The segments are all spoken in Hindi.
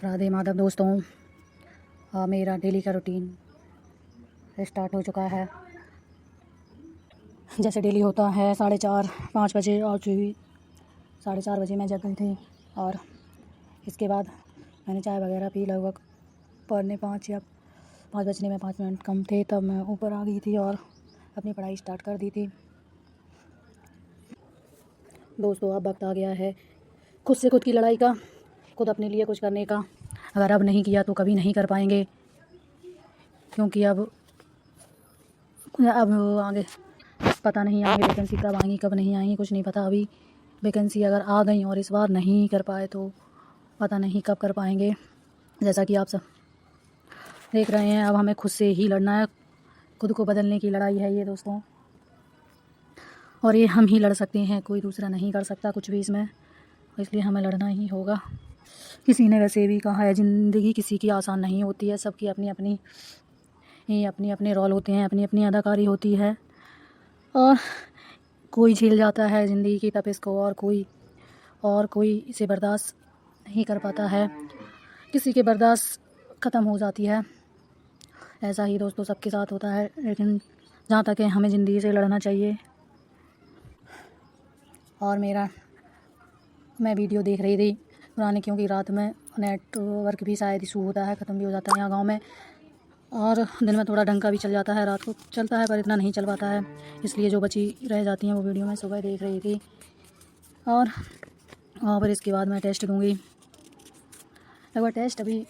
राधे माधव दोस्तों, मेरा डेली का रूटीन स्टार्ट हो चुका है। जैसे डेली होता है 4:30-5 बजे, और जो भी 4:30 बजे मैं जग गई थी और इसके बाद मैंने चाय वगैरह पी। लगभग पौने 5 या 5 बजने में 5 मिनट कम थे तब मैं ऊपर आ गई थी और अपनी पढ़ाई स्टार्ट कर दी थी। दोस्तों, अब वक्त आ गया है खुद से खुद की लड़ाई का, खुद अपने लिए कुछ करने का। अगर अब नहीं किया तो कभी नहीं कर पाएंगे, क्योंकि अब आगे पता नहीं आगे वैकेंसी कब आएंगी कब नहीं आएंगी, कुछ नहीं पता। अभी वैकेंसी अगर आ गई और इस बार नहीं कर पाए तो पता नहीं कब कर पाएंगे। जैसा कि आप सब देख रहे हैं, अब हमें खुद से ही लड़ना है। खुद को बदलने की लड़ाई है ये दोस्तों, और ये हम ही लड़ सकते हैं, कोई दूसरा नहीं कर सकता कुछ भी इसमें, इसलिए हमें लड़ना ही होगा। किसी ने वैसे भी कहा है, ज़िंदगी किसी की आसान नहीं होती है, सबकी अपनी अपने रोल होते हैं, अपनी अपनी अदाकारी होती है, और कोई झेल जाता है ज़िंदगी की तपिश को और कोई इसे बर्दाश्त नहीं कर पाता है, किसी के बर्दाश्त ख़त्म हो जाती है। ऐसा ही दोस्तों सबके साथ होता है, लेकिन जहाँ तक है हमें ज़िंदगी से लड़ना चाहिए। और मैं वीडियो देख रही थी पुरानी, क्योंकि रात में नेटवर्क भी शायद इशू होता है, ख़त्म भी हो जाता है यहाँ गांव में, और दिन में थोड़ा ढंग का भी चल जाता है, रात को चलता है पर इतना नहीं चल पाता है, इसलिए जो बची रह जाती हैं वो वीडियो मैं सुबह देख रही थी। और वहाँ पर इसके बाद मैं टेस्ट दूँगी। एक बार टेस्ट अभी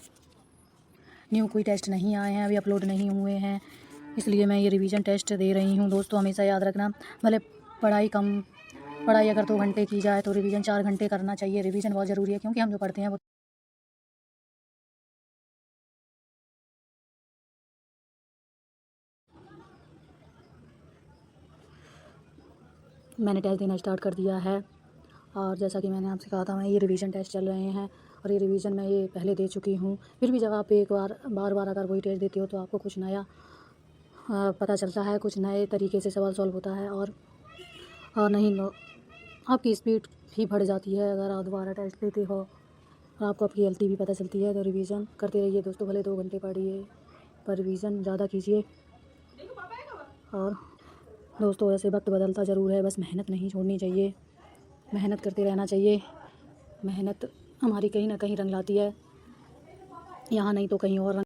न्यू कोई टेस्ट नहीं आए हैं, अभी अपलोड नहीं हुए हैं, इसलिए मैं ये रिवीजन टेस्ट दे रही हूँ। दोस्तों, हमेशा याद रखना, भले पढ़ाई अगर 2 घंटे की जाए तो रिवीजन 4 घंटे करना चाहिए। रिवीजन बहुत ज़रूरी है, क्योंकि हम जो पढ़ते हैं वो मैंने टेस्ट देना स्टार्ट कर दिया है। और जैसा कि मैंने आपसे कहा था, मैं ये रिवीजन टेस्ट चल रहे हैं और ये रिवीजन मैं ये पहले दे चुकी हूँ। फिर भी जब आप एक बार अगर वही टेस्ट देते हो तो आपको कुछ नया पता चलता है, कुछ नए तरीके से सवाल सॉल्व होता है, और नहीं आपकी स्पीड भी बढ़ जाती है अगर आप दोबारा टेस्ट देते हो, और आपको आपकी गलती भी पता चलती है। तो रिवीजन करते रहिए दोस्तों, भले 2 घंटे पढ़िए पर रिवीजन ज़्यादा कीजिए। और दोस्तों, ऐसे वक्त बदलता ज़रूर है, बस मेहनत नहीं छोड़नी चाहिए, मेहनत करते रहना चाहिए। मेहनत हमारी कहीं ना कहीं रंग लाती है, यहाँ नहीं तो कहीं और रंग।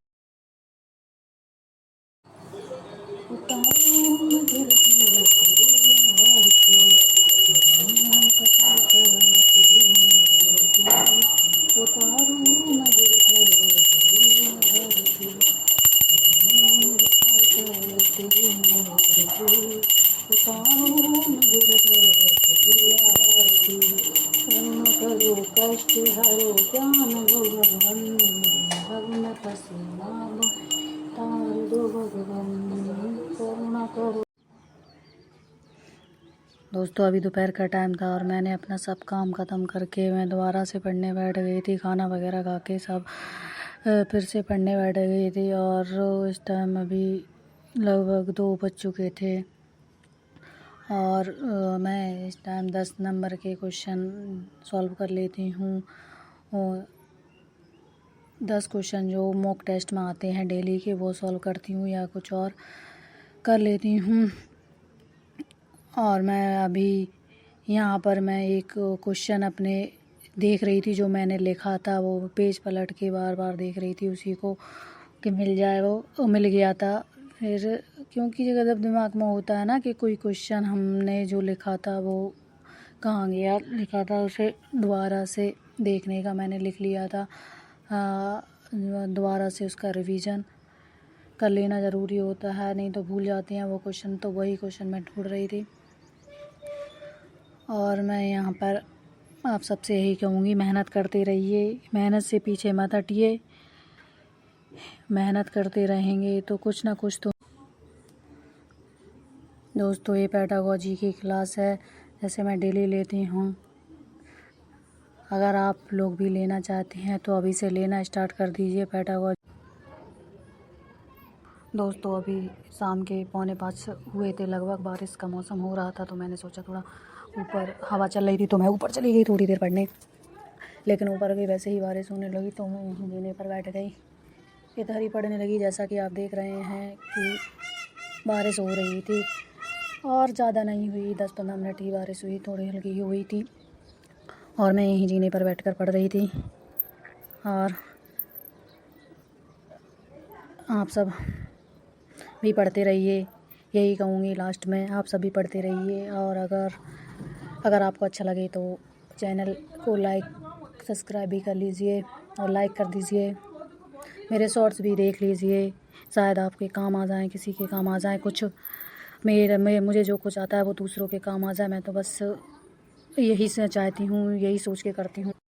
कष्ट हरो ज्ञान भगवन भगन पसीना तार दो भगवन करुणा करो। दोस्तों, अभी दोपहर का टाइम था और मैंने अपना सब काम ख़त्म करके मैं दोबारा से पढ़ने बैठ गई थी। खाना वगैरह खा के सब फिर से पढ़ने बैठ गई थी, और इस टाइम अभी लगभग 2 बज चुके थे, और मैं इस टाइम 10 नंबर के क्वेश्चन सॉल्व कर लेती हूँ। 10 क्वेश्चन जो मॉक टेस्ट में आते हैं डेली के, वो सॉल्व करती हूँ या कुछ और कर लेती हूँ। और मैं अभी यहाँ पर मैं एक क्वेश्चन अपने देख रही थी, जो मैंने लिखा था, वो पेज पलट के बार बार देख रही थी उसी को कि मिल जाए। वो मिल गया था। फिर क्योंकि जब दिमाग में होता है ना कि कोई क्वेश्चन हमने जो लिखा था वो कहाँ गया, लिखा था उसे दोबारा से देखने का मैंने लिख लिया था। दोबारा से उसका रिवीजन कर लेना ज़रूरी होता है, नहीं तो भूल जाते हैं वो क्वेश्चन। तो वही क्वेश्चन मैं ढूंढ रही थी, और मैं यहाँ पर आप सबसे यही कहूँगी, मेहनत करते रहिए, मेहनत से पीछे मत हटिए। मेहनत करते रहेंगे तो कुछ ना कुछ तो। दोस्तों, ये पेडागोजी की क्लास है, जैसे मैं डेली लेती हूँ। अगर आप लोग भी लेना चाहते हैं तो अभी से लेना स्टार्ट कर दीजिए पेडागोजी। दोस्तों, अभी शाम के 4:45 हुए थे लगभग, बारिश का मौसम हो रहा था, तो मैंने सोचा थोड़ा ऊपर हवा चल रही थी तो मैं ऊपर चली गई थोड़ी देर पढ़ने। लेकिन ऊपर भी वैसे ही बारिश होने लगी तो मैं यहीं जीने पर बैठ गई। इधर ही पड़ने लगी, जैसा कि आप देख रहे हैं कि बारिश हो रही थी और ज़्यादा नहीं हुई, 10-15 मिनट ही बारिश हुई, थोड़ी हल्की ही हुई थी और मैं यहीं जीने पर बैठकर पढ़ रही थी। और आप सब भी पढ़ते रहिए, यही कहूँगी लास्ट में, आप सभी पढ़ते रहिए। और अगर आपको अच्छा लगे तो चैनल को लाइक सब्सक्राइब भी कर लीजिए और लाइक कर दीजिए। मेरे शॉर्ट्स भी देख लीजिए, शायद आपके काम आ जाएं, किसी के काम आ जाए कुछ। मुझे जो कुछ आता है वो दूसरों के काम आ जाए। मैं तो बस यही से चाहती हूँ, यही सोच के करती हूँ।